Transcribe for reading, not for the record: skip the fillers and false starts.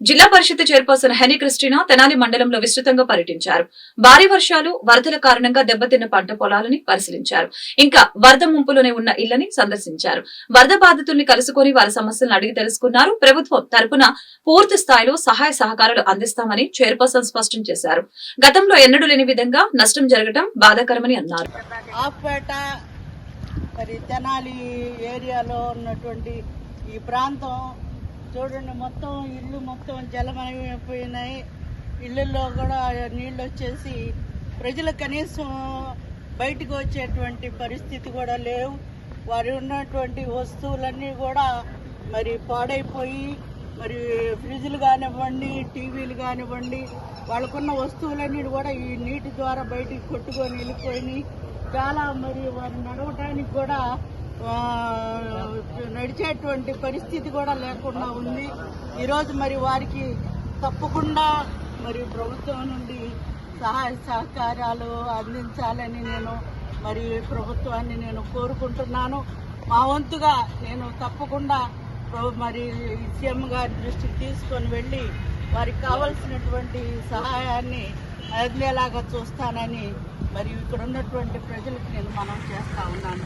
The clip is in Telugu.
జిల్లా పరిషత్ చైర్పర్సన్ హెనీ క్రిస్టినా తెనాలి మండలంలో విస్తృతంగా పర్యటించారు. భారీ వర్షాలు, వరదల కారణంగా దెబ్బతిన్న పంట పొలాలని పరిశీలించారు. ఇంకా వరద ముంపులోనే ఉన్న ఇళ్లని సందర్శించారు. వరద బాధితుల్ని కలుసుకుని వారి సమస్యలను అడిగి తెలుసుకున్నారు. ప్రభుత్వం తరపున పూర్తి స్థాయిలో సహాయ సహకారాలు అందిస్తామని చైర్పర్సన్ స్పష్టం చేశారు. గతంలో ఎన్నడూ లేని విధంగా నష్టం జరగడం బాధాకరమని అన్నారు. తెనాలి ఏరియాలో ఉన్నటువంటి ఈ ప్రాంతం చూడండి, మొత్తం ఇల్లు మొత్తం జలమయమైపోయినాయి. ఇళ్ళల్లో కూడా నీళ్ళు వచ్చేసి ప్రజలు కనీసం బయటకు వచ్చేటువంటి పరిస్థితి కూడా లేవు. వారి ఉన్నటువంటి వస్తువులన్నీ కూడా మరి పాడైపోయి, మరి ఫ్రిడ్జ్లు కానివ్వండి, టీవీలు కానివ్వండి, వాళ్ళకున్న వస్తువులన్నీ కూడా ఈ నీటి ద్వారా బయటికి కొట్టుకొని వెళ్ళిపోయినాయి. చాలా మరి వారు నడవటానికి కూడా నడిచేటువంటి పరిస్థితి కూడా లేకుండా ఉంది. ఈరోజు మరి వారికి తప్పకుండా మరి ప్రభుత్వం నుండి సహాయ సహకారాలు అందించాలని నేను మరి ప్రభుత్వాన్ని నేను కోరుకుంటున్నాను. మా వంతుగా నేను తప్పకుండా మరి సీఎం గారి దృష్టికి తీసుకొని వెళ్ళి వారికి కావాల్సినటువంటి సహాయాన్ని అందేలాగా చూస్తానని మరి ఇక్కడ ఉన్నటువంటి ప్రజలకు నేను మనం చేస్తా ఉన్నాను.